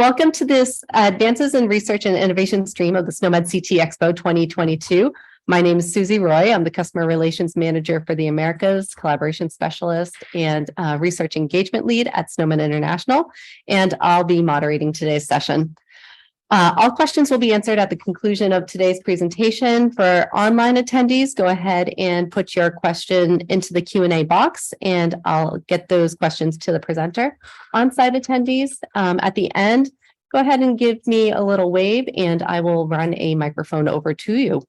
Welcome to this Advances in Research and Innovation stream of the SNOMED CT Expo 2022. My name is Susie Roy. I'm the Customer Relations Manager for the Americas, Collaboration Specialist, and Research Engagement Lead at SNOMED International, and I'll be moderating today's session. All questions will be answered at the conclusion of today's presentation. For online attendees, go ahead and put your question into the Q&A box, and I'll get those questions to the presenter. On-site attendees, at the end, go ahead and give me a little wave, and I will run a microphone over to you.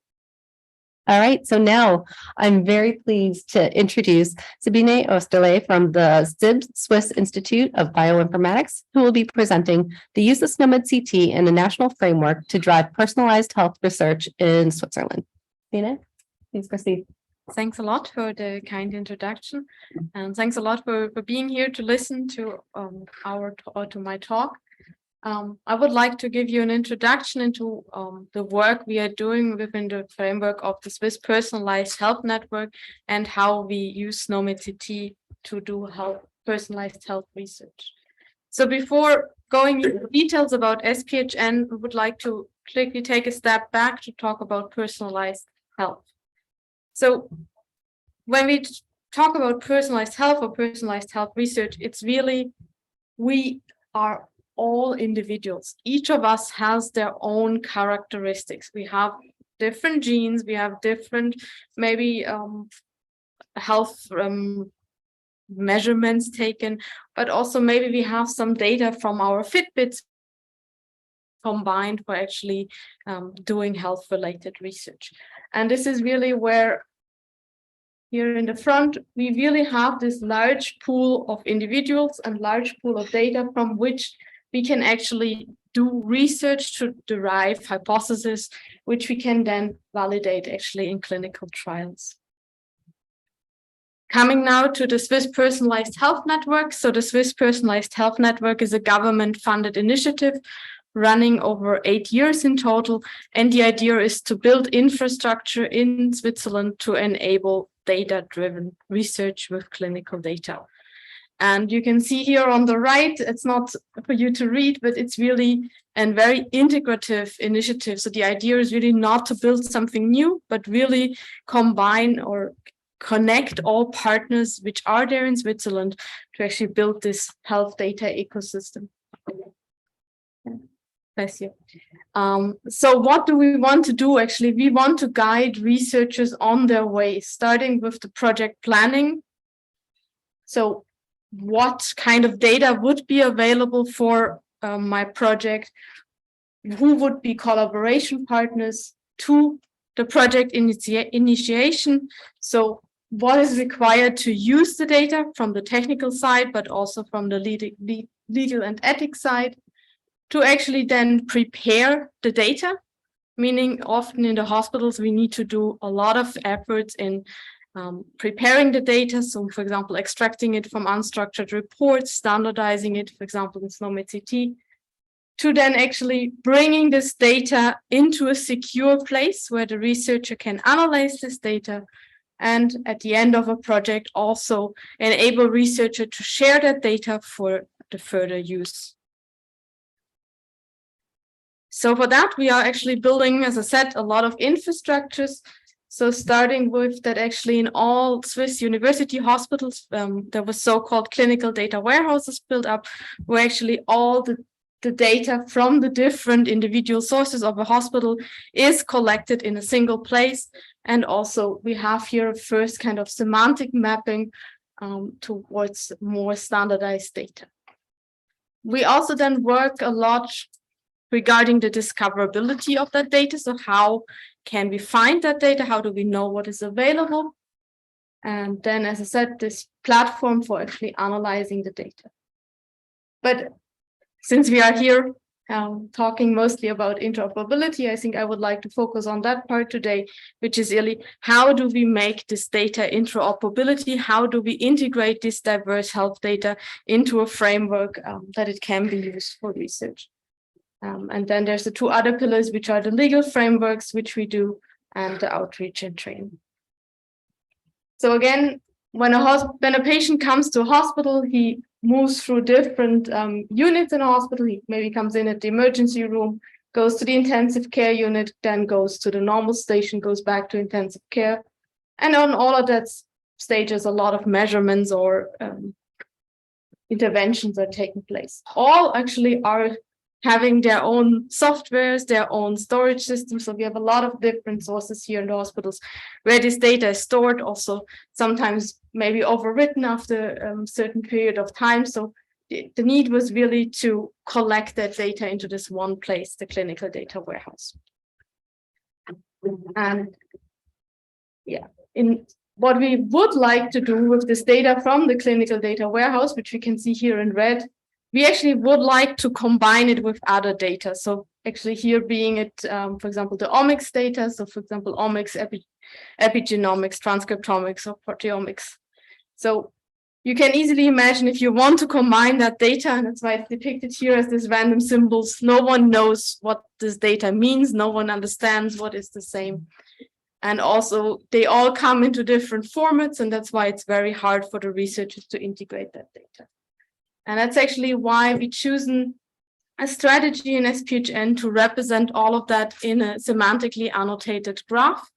All right, so now I'm very pleased to introduce Sabine SÖsterle from the SIB Swiss Institute of Bioinformatics, who will be presenting the use of SNOMED CT in a national framework to drive personalized health research in Switzerland. Sabine, please proceed. Thanks a lot for the kind introduction, and thanks a lot for being here to listen to my talk. I would like to give you an introduction into the work we are doing within the framework of the Swiss Personalized Health Network and how we use SNOMED CT to do personalized health research. So before going into details about SPHN, we would like to quickly take a step back to talk about personalized health. So when we talk about personalized health or personalized health research, it's really, we are all individuals. Each of us has their own characteristics. We have different genes, we have different maybe health measurements taken, but also maybe we have some data from our Fitbits combined for actually doing health-related research. And this is really where here in the front, we really have this large pool of individuals and large pool of data from which we can actually do research to derive hypotheses, which we can then validate actually in clinical trials. Coming now to the Swiss Personalized Health Network. So the Swiss Personalized Health Network is a government-funded initiative running over 8 years in total. And the idea is to build infrastructure in Switzerland to enable data-driven research with clinical data. And you can see here on the right, it's not for you to read, but it's really a very integrative initiative. So the idea is really not to build something new, but really combine or connect all partners which are there in Switzerland to actually build this health data ecosystem. Bless you. So what do we want to do? Actually, we want to guide researchers on their way, starting with the project planning. So what kind of data would be available for my project? Who would be collaboration partners? To the project initiation. So what is required to use the data from the technical side, but also from the legal and ethics side, to actually then prepare the data, meaning often in the hospitals, we need to do a lot of efforts in preparing the data. So, for example, extracting it from unstructured reports, standardizing it, for example, in SNOMED CT, to then actually bringing this data into a secure place where the researcher can analyze this data. And at the end of a project, also enable researcher to share that data for the further use. So for that, we are actually building, as I said, a lot of infrastructures. So starting with that, actually in all Swiss university hospitals, there was so-called clinical data warehouses built up, where actually all the data from the different individual sources of a hospital is collected in a single place. And also we have here a first kind of semantic mapping towards more standardized data. We also then work a lot regarding the discoverability of that data. So how can we find that data? How do we know what is available? And then, as I said, this platform for actually analyzing the data. But since we are here talking mostly about interoperability, I think I would like to focus on that part today, which is really how do we make this data interoperability? How do we integrate this diverse health data into a framework that it can be used for research? And then there's the two other pillars, which are the legal frameworks, which we do, and the outreach and training. So again, when a patient comes to a hospital, he moves through different units in a hospital. He maybe comes in at the emergency room, goes to the intensive care unit, then goes to the normal station, goes back to intensive care. And on all of that stages, a lot of measurements or interventions are taking place. All actually are having their own softwares, their own storage systems. So we have a lot of different sources here in the hospitals where this data is stored, also sometimes maybe overwritten after a certain period of time. So the need was really to collect that data into this one place, the clinical data warehouse. And yeah, in what we would like to do with this data from the clinical data warehouse, which we can see here in red, we actually would like to combine it with other data. So actually here being it, for example, the omics data. So for example, omics, epigenomics, transcriptomics, or proteomics. So you can easily imagine if you want to combine that data, and that's why it's depicted here as these random symbols. No one knows what this data means. No one understands what is the same. And also they all come into different formats, and that's why it's very hard for the researchers to integrate that data. And that's actually why we chosen a strategy in SPHN to represent all of that in a semantically annotated graph.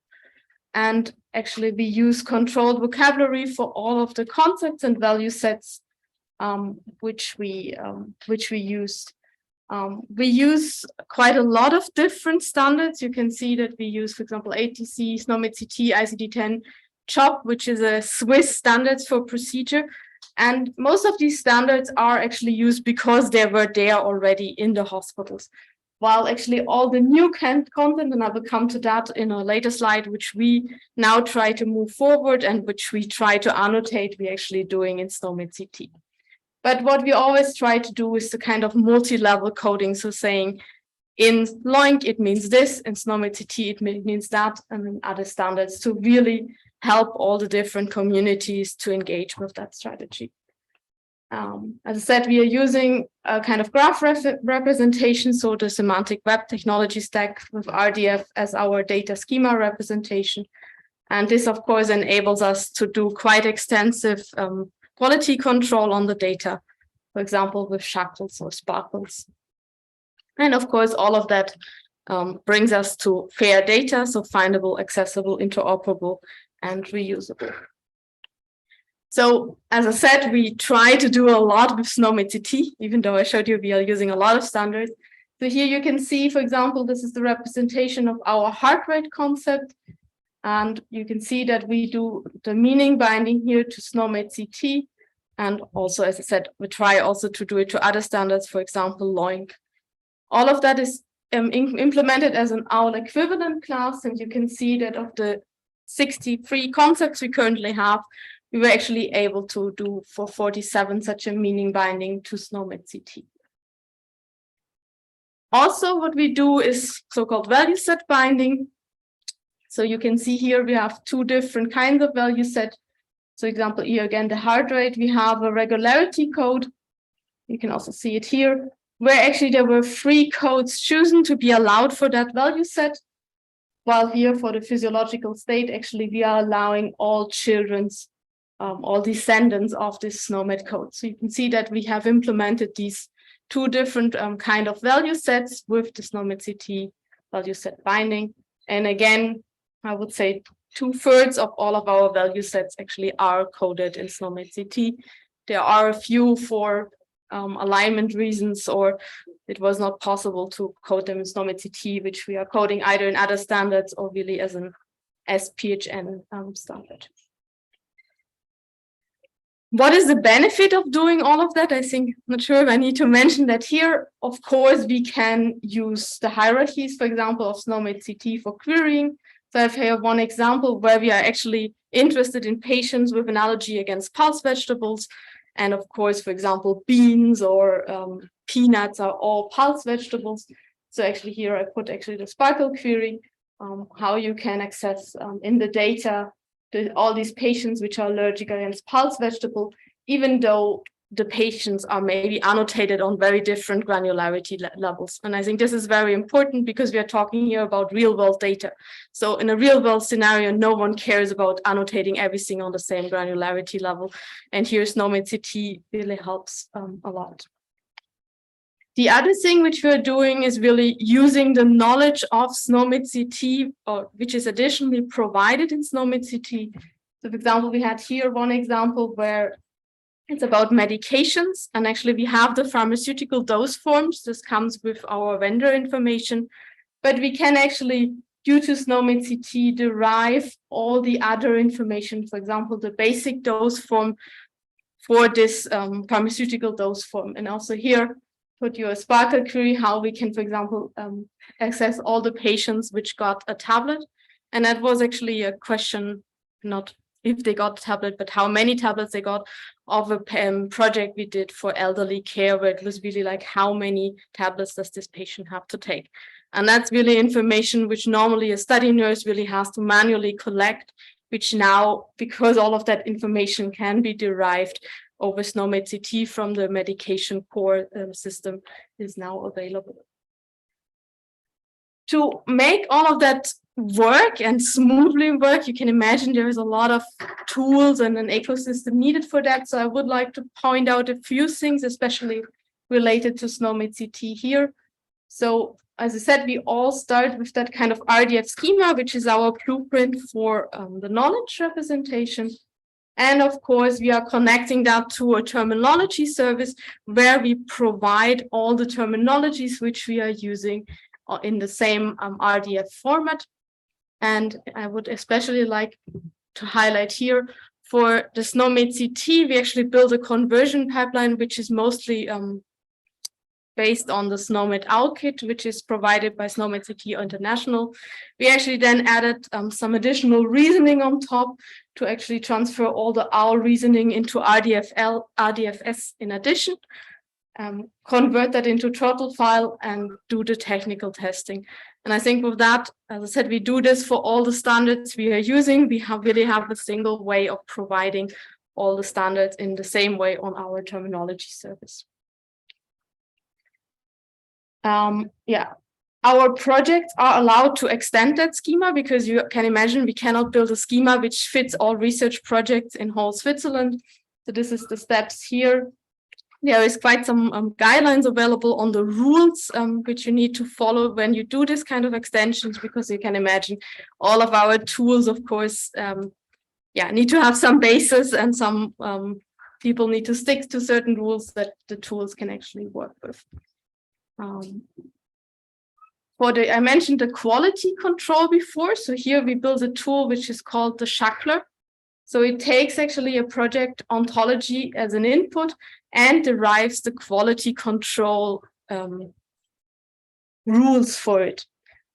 And actually we use controlled vocabulary for all of the concepts and value sets which we use. We use quite a lot of different standards. You can see that we use, for example, ATC, SNOMED CT, ICD-10, CHOP, which is a Swiss standards for procedure. And most of these standards are actually used because they were there already in the hospitals. While actually all the new content, and I will come to that in a later slide, which we now try to move forward and which we try to annotate, we're actually doing in SNOMED CT. But what we always try to do is the kind of multi-level coding. So saying in LOINC, it means this, in SNOMED CT, it means that, and in other standards to really help all the different communities to engage with that strategy. As I said, we are using a kind of graph representation, so the semantic web technology stack with RDF as our data schema representation. And this, of course, enables us to do quite extensive quality control on the data, for example, with shackles or sparkles. And of course, all of that brings us to fair data, so findable, accessible, interoperable, and reusable. So as I said, we try to do a lot with SNOMED CT, even though I showed you we are using a lot of standards. So here you can see, for example, this is the representation of our heart rate concept. And you can see that we do the meaning binding here to SNOMED CT. And also, as I said, we try also to do it to other standards, for example, LOINC. All of that is implemented as an OWL equivalent class. And you can see that of the 63 concepts we currently have, we were actually able to do for 47 such a meaning binding to SNOMED CT. Also, what we do is so-called value set binding. So you can see here we have two different kinds of value set. So example here again, the heart rate, we have a regularity code. You can also see it here, where actually there were 3 codes chosen to be allowed for that value set. While here for the physiological state, actually we are allowing all children's, all descendants of this SNOMED code. So you can see that we have implemented these 2 different kind of value sets with the SNOMED CT value set binding. And again, I would say 2/3 of all of our value sets actually are coded in SNOMED CT. There are a few for alignment reasons, or it was not possible to code them in SNOMED CT, which we are coding either in other standards or really as an SPHN standard. What is the benefit of doing all of that? I think, I'm not sure if I need to mention that here. Of course, we can use the hierarchies, for example, of SNOMED CT for querying. So I have here one example where we are actually interested in patients with an allergy against pulse vegetables. And of course, for example, beans or peanuts are all pulse vegetables. So actually here I put actually the Sparkle query, how you can access in the data all these patients which are allergic against pulse vegetable, even though the patients are maybe annotated on very different granularity levels. And I think this is very important because we are talking here about real world data. So in a real world scenario, no one cares about annotating everything on the same granularity level. And here SNOMED CT really helps a lot. The other thing which we're doing is really using the knowledge of SNOMED CT, which is additionally provided in SNOMED CT. So for example, we had here one example where it's about medications, and actually we have the pharmaceutical dose forms. This comes with our vendor information, but we can actually, due to SNOMED CT, derive all the other information. For example, the basic dose form for this pharmaceutical dose form. And also here, put your Sparkle query, how we can, for example, access all the patients which got a tablet. And that was actually a question, not if they got a tablet, but how many tablets they got, of a project we did for elderly care, where it was really like, how many tablets does this patient have to take? And that's really information which normally a study nurse really has to manually collect, which now, because all of that information can be derived over SNOMED CT from the medication core system, is now available. To make all of that work and smoothly work, you can imagine there is a lot of tools and an ecosystem needed for that. So I would like to point out a few things, especially related to SNOMED CT here. So as I said, we all start with that kind of RDF schema, which is our blueprint for the knowledge representation. And of course, we are connecting that to a terminology service where we provide all the terminologies which we are using in the same RDF format. And I would especially like to highlight here, for the SNOMED CT, we actually built a conversion pipeline, which is mostly based on the SNOMED OWL kit, which is provided by SNOMED CT International. We actually then added some additional reasoning on top to actually transfer all the OWL reasoning into RDFS in addition, convert that into turtle file and do the technical testing. And I think with that, as I said, we do this for all the standards we are using. We really have a single way of providing all the standards in the same way on our terminology service. Our projects are allowed to extend that schema, because you can imagine we cannot build a schema which fits all research projects in whole Switzerland. So this is the steps here. There is quite some guidelines available on the rules which you need to follow when you do this kind of extensions, because you can imagine all of our tools, of course, need to have some basis, and some people need to stick to certain rules that the tools can actually work with. I mentioned the quality control before. So here we build a tool which is called the shackler. So it takes actually a project ontology as an input and derives the quality control rules for it.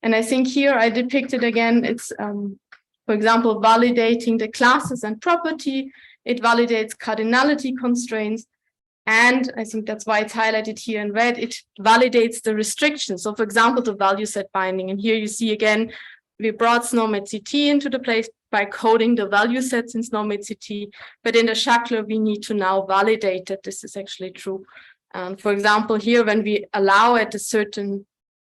And I think here I depicted again, it's, for example, validating the classes and property. It validates cardinality constraints. And I think that's why it's highlighted here in red. It validates the restrictions. So for example, the value set binding. And here you see again, we brought SNOMED CT into the place by coding the value sets in SNOMED CT. But in the shackler, we need to now validate that this is actually true. For example, here, when we allow at a certain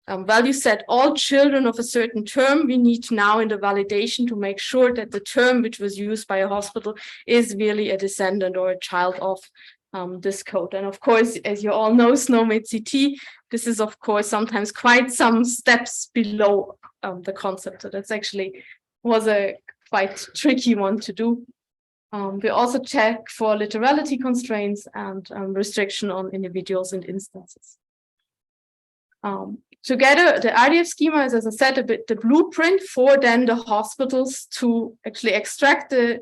value set all children of a certain term, we need now in the validation to make sure that the term which was used by a hospital is really a descendant or a child of this code. And of course, as you all know, SNOMED CT, this is of course sometimes quite some steps below the concept. So that's actually was a quite tricky one to do. We also check for literality constraints and restriction on individuals and instances. Together, the RDF schema is, as I said, the blueprint for then the hospitals to actually extract the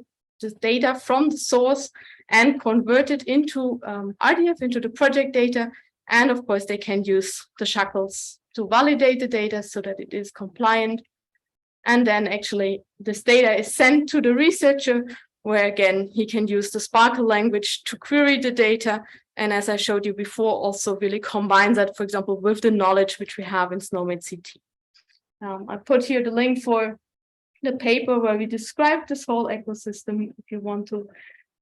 data from the source and convert it into RDF, into the project data. And of course, they can use the shackles to validate the data so that it is compliant. And then actually this data is sent to the researcher, where again, he can use the Sparkle language to query the data. And as I showed you before, also really combines that, for example, with the knowledge which we have in SNOMED CT. I put here the link for the paper where we describe this whole ecosystem if you want to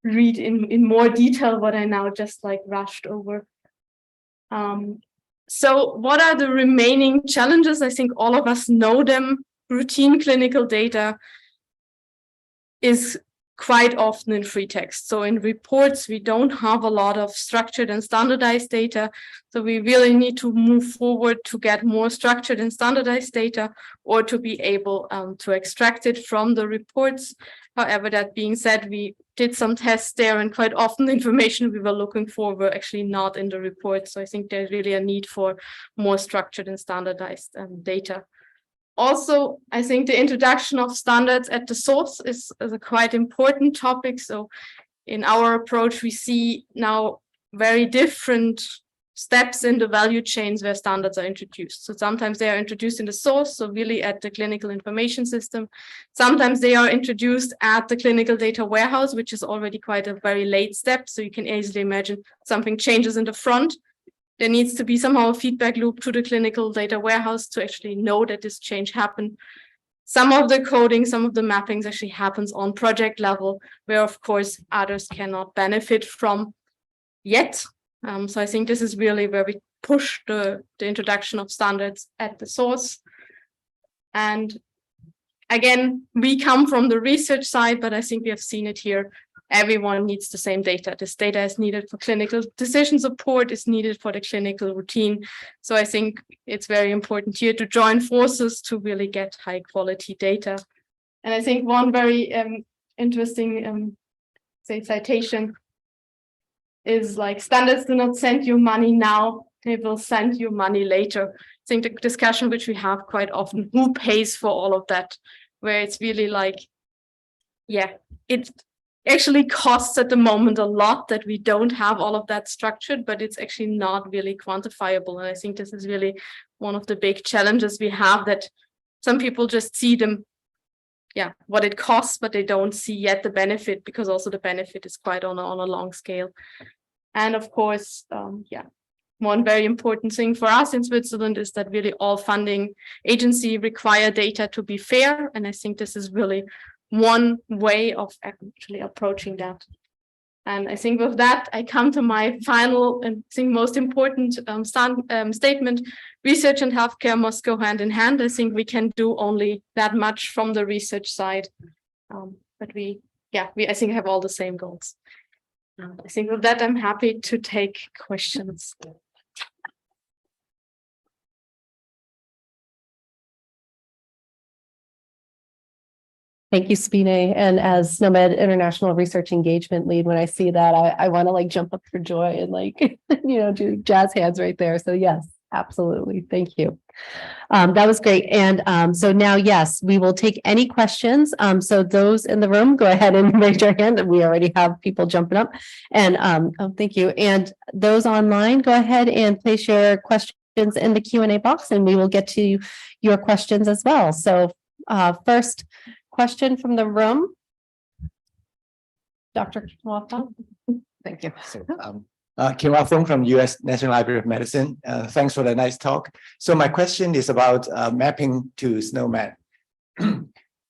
read in more detail what I now just like rushed over. So what are the remaining challenges? I think all of us know them. Routine clinical data is quite often in free text. So in reports, we don't have a lot of structured and standardized data. So we really need to move forward to get more structured and standardized data, or to be able to extract it from the reports. However, that being said, we did some tests there, and quite often the information we were looking for were actually not in the report. So I think there's really a need for more structured and standardized data. Also, I think the introduction of standards at the source is a quite important topic. So in our approach, we see now very different steps in the value chains where standards are introduced. So sometimes they are introduced in the source, so really at the clinical information system. Sometimes they are introduced at the clinical data warehouse, which is already quite a very late step. So you can easily imagine something changes in the front. There needs to be somehow a feedback loop to the clinical data warehouse to actually know that this change happened. Some of the coding, some of the mappings actually happens on project level, where of course others cannot benefit from yet. So I think this is really where we push the introduction of standards at the source. And again, we come from the research side, but I think we have seen it here. Everyone needs the same data. This data is needed for clinical decision support, is needed for the clinical routine. So I think it's very important here to join forces to really get high quality data. And I think one very interesting citation is like, standards do not send you money now, they will send you money later. I think the discussion which we have quite often, who pays for all of that, where it's really like, yeah, it actually costs at the moment a lot that we don't have all of that structured, but it's actually not really quantifiable. And I think this is really one of the big challenges we have, that some people just see them, yeah, what it costs, but they don't see yet the benefit, because also the benefit is quite on a long scale. And of course, yeah, one very important thing for us in Switzerland is that really all funding agencies require data to be fair. And I think this is really one way of actually approaching that. And I think with that, I come to my final and I think most important statement. Research and healthcare must go hand in hand. I think we can do only that much from the research side. But we I think have all the same goals. I think with that, I'm happy to take questions. Thank you, Sabine. And as SNOMED International Research Engagement Lead, when I see that, I want to like jump up for joy and like, do jazz hands right there. So yes, absolutely. Thank you. That was great. And so now, yes, we will take any questions. So those in the room, go ahead and raise your hand. We already have people jumping up. And thank you. And those online, go ahead and place your questions in the Q&A box, and we will get to your questions as well. So first question from the room. Dr. Kiwafong. Thank you. So, Kiwafong from US National Library of Medicine. Thanks for the nice talk. So my question is about mapping to SNOMED.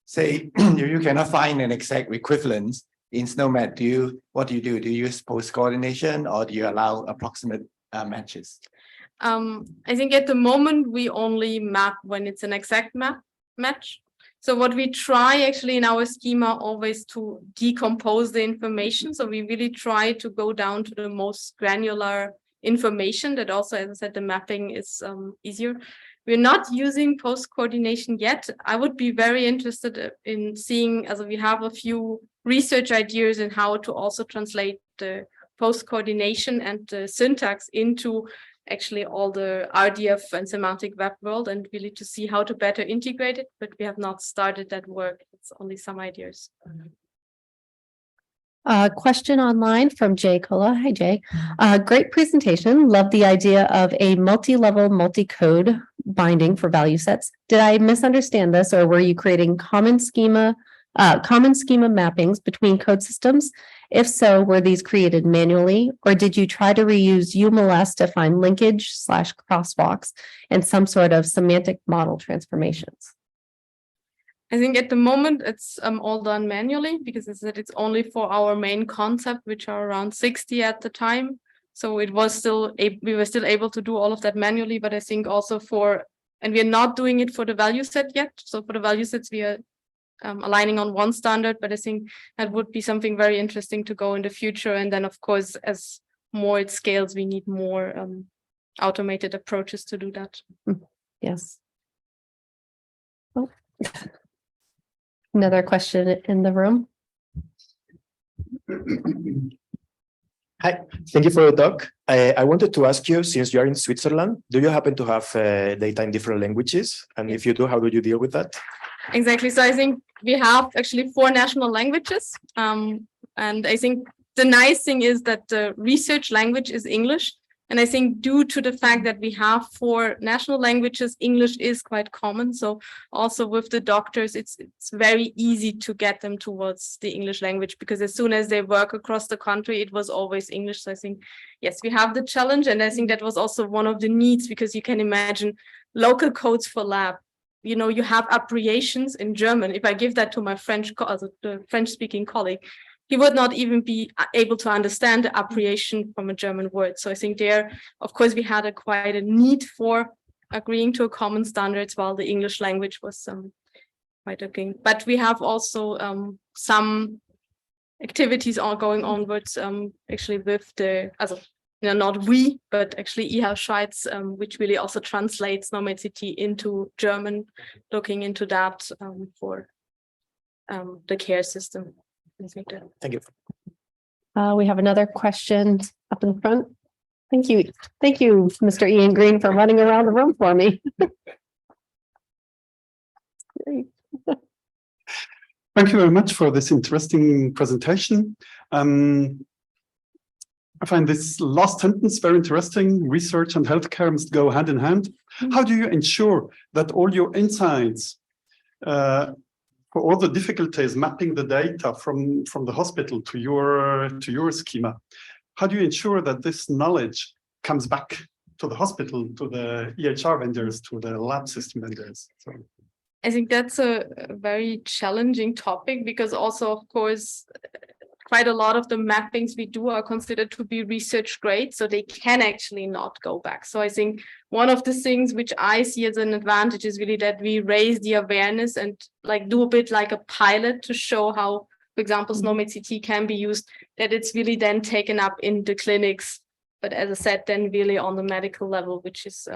Say you cannot find an exact equivalence in SNOMED. What do you do? Do you use post coordination, or do you allow approximate matches? I think at the moment we only map when it's an exact match. So what we try actually in our schema always to decompose the information. So we really try to go down to the most granular information that also, as I said, the mapping is easier. We're not using post coordination yet. I would be very interested in seeing, as we have a few research ideas in how to also translate the post coordination and the syntax into actually all the RDF and semantic web world, and really to see how to better integrate it, but we have not started that work. It's only some ideas. Question online from Jay Kola. Hi, Jay. Great presentation. Love the idea of a multi-level, multi-code binding for value sets. Did I misunderstand this, or were you creating common schema mappings between code systems? If so, were these created manually, or did you try to reuse UMLS to find linkage/crosswalks and some sort of semantic model transformations? I think at the moment it's all done manually because it's only for our main concept, which are around 60 at the time. So it was we were still able to do all of that manually, but I think also and we're not doing it for the value set yet. So for the value sets, we are aligning on one standard, but I think that would be something very interesting to go in the future. And then of course, as more it scales, we need more automated approaches to do that. Yes. Oh. Another question in the room. Hi, thank you for the talk. I wanted to ask you, since you are in Switzerland, do you happen to have data in different languages? And if you do, how do you deal with that? Exactly. So I think we have actually 4 national languages. And I think the nice thing is that the research language is English. And I think due to the fact that we have 4 national languages, English is quite common. So also with the doctors, it's very easy to get them towards the English language, because as soon as they work across the country, it was always English. So I think, yes, we have the challenge. And I think that was also one of the needs, because you can imagine local codes for lab. You know, you have abbreviations in German. If I give that to my the French-speaking colleague, he would not even be able to understand the abbreviation from a German word. So I think there, of course, we had quite a need for agreeing to a common standards, while the English language was quite okay. But we have also some activities all going onwards, actually with not we, but actually eHealth Schweiz, which really also translates SNOMED CT into German, looking into that for the care system. Thank you. We have another question up in front. Thank you. Thank you, Mr. Ian Green, for running around the room for me. Great. Thank you very much for this interesting presentation. I find this last sentence very interesting. Research and healthcare must go hand in hand. How do you ensure that all your insights for all the difficulties mapping the data from the hospital to your schema, how do you ensure that this knowledge comes back to the hospital, to the EHR vendors, to the lab system vendors? So. I think that's a very challenging topic, because also, of course, quite a lot of the mappings we do are considered to be research grade, so they can actually not go back. So I think one of the things which I see as an advantage is really that we raise the awareness and do a bit like a pilot to show how, for example, SNOMED CT can be used, that it's really then taken up in the clinics. But as I said, then really on the medical level, which is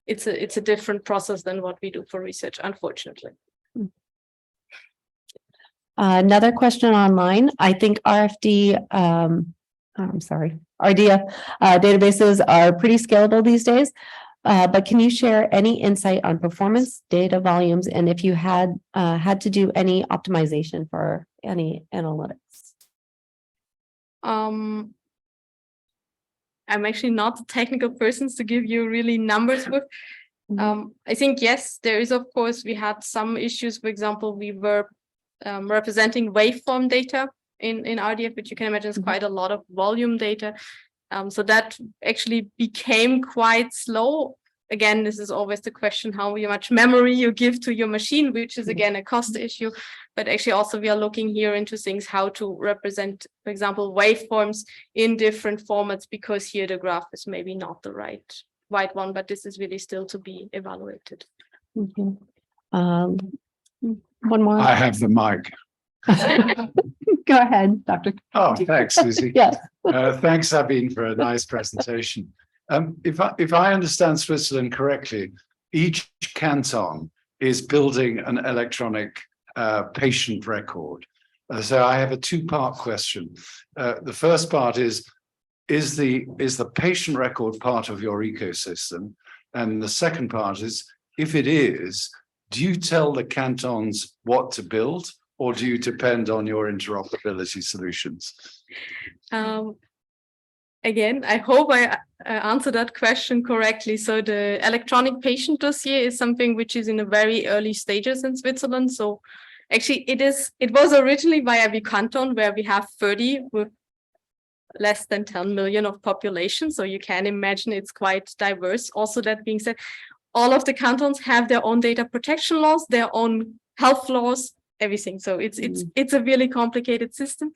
it's a different process than what we do for research, unfortunately. Another question online. I think RDA databases are pretty scalable these days, but can you share any insight on performance, data volumes, and if you had to do any optimization for any analytics? I'm actually not the technical person to give you really numbers with. I think, yes, there is, of course, we had some issues. For example, we were representing waveform data in RDF, which you can imagine is quite a lot of volume data. So that actually became quite slow. Again, this is always the question, how much memory you give to your machine, which is again a cost issue. But actually also we are looking here into things, how to represent, for example, waveforms in different formats, because here the graph is maybe not the right one, but this is really still to be evaluated. One more. I have the mic. Go ahead, Dr. Oh, thanks, Susie. Yes. Thanks, Sabine, for a nice presentation. If I understand Switzerland correctly, each canton is building an electronic patient record. So I have a two-part question. The first part is the patient record part of your ecosystem? And the second part is, if it is, do you tell the cantons what to build, or do you depend on your interoperability solutions? Again, I hope I answered that question correctly. So the electronic patient dossier is something which is in the very early stages in Switzerland. So actually it was originally by every canton, where we have 30 with less than 10 million of population. So you can imagine it's quite diverse. Also, that being said, all of the cantons have their own data protection laws, their own health laws, everything. So it's a really complicated system.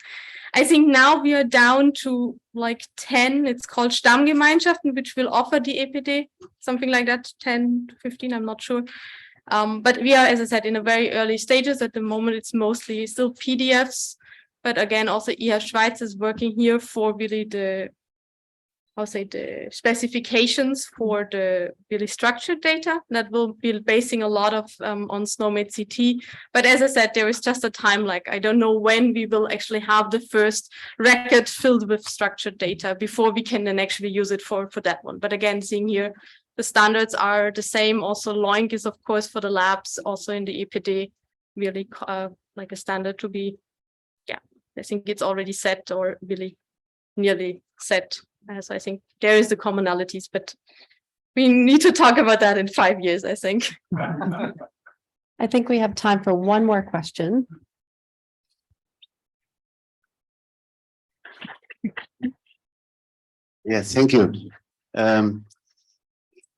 I think now we are down to like 10, it's called Stammgemeinschaften, which will offer the EPD, something like that, 10 to 15, I'm not sure. But we are, as I said, in a very early stages. At the moment, it's mostly still PDFs. But again, also IHA Schweiz is working here for really the specifications for the really structured data that will be basing a lot of on SNOMED CT. But as I said, there is just a time lag. I don't know when we will actually have the first record filled with structured data before we can then actually use it for that one. But again, seeing here, the standards are the same. Also, LOINC is, of course, for the labs, also in the EPD, really like a standard to be, yeah, I think it's already set or really nearly set. So I think there is the commonalities, but we need to talk about that in 5 years, I think. I think we have time for one more question. Yes, thank you.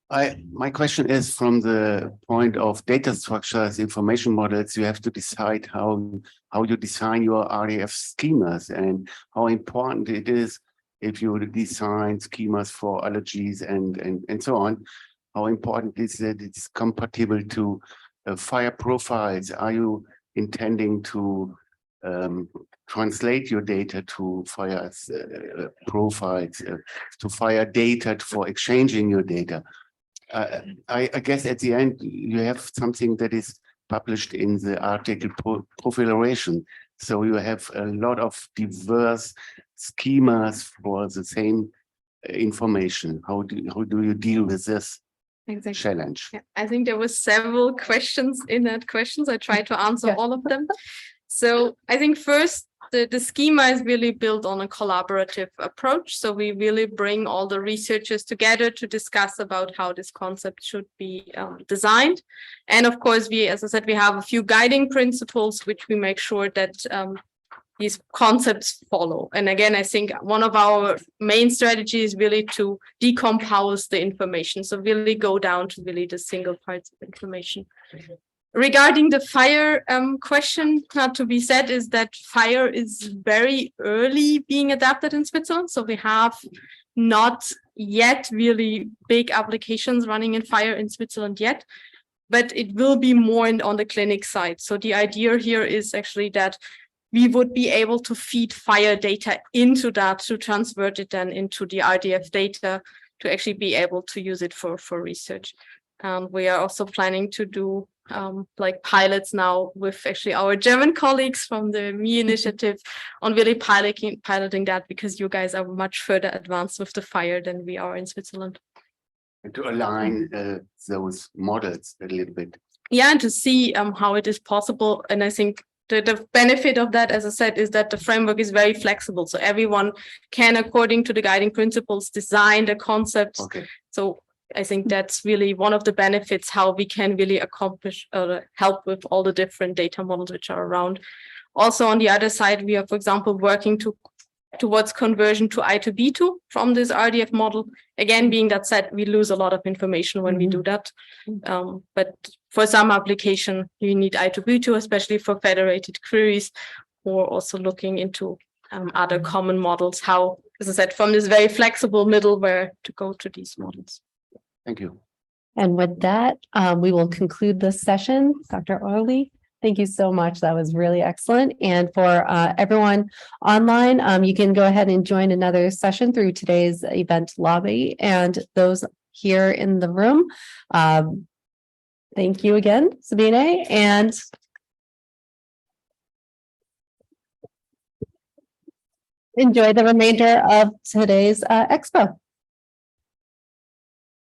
My question is from the point of data structures, information models, you have to decide how you design your RDF schemas and how important it is if you design schemas for allergies and so on. How important is that it's compatible to fire profiles? Are you intending to translate your data to fire profiles, to fire data for exchanging your data? I guess at the end, you have something that is published in the article Profilation. So you have a lot of diverse schemas for the same information. How do you deal with this challenge? Yeah, I think there were several questions in that question. I tried to answer all of them. So I think first, the schema is really built on a collaborative approach. So we really bring all the researchers together to discuss about how this concept should be designed. And of course, as I said, we have a few guiding principles, which we make sure that these concepts follow. And again, I think one of our main strategies is really to decompose the information. So really go down to really the single parts of information. Regarding the fire question, not to be said is that fire is very early being adapted in Switzerland. So we have not yet really big applications running in fire in Switzerland yet, but it will be more on the clinic side. So the idea here is actually that we would be able to feed fire data into that, to convert it then into the RDF data, to actually be able to use it for research. We are also planning to do like pilots now with actually our German colleagues from the ME initiative on really piloting that, because you guys are much further advanced with the fire than we are in Switzerland. And to align those models a little bit. Yeah, and to see how it is possible. And I think the benefit of that, as I said, is that the framework is very flexible. So everyone can, according to the guiding principles, design the concepts. Okay. So I think that's really one of the benefits, how we can really accomplish help with all the different data models which are around. Also, on the other side, we are, for example, working towards conversion to I2B2 from this RDF model. Again, being that said, we lose a lot of information when we do that. But for some application, you need I2B2, especially for federated queries, or also looking into other common models, how, as I said, from this very flexible middleware to go to these models. Thank you. And with that, we will conclude this session. Dr. Orley, thank you so much. That was really excellent. And for everyone online, you can go ahead and join another session through today's event lobby. And those here in the room, thank you again, Sabine, and enjoy the remainder of today's expo.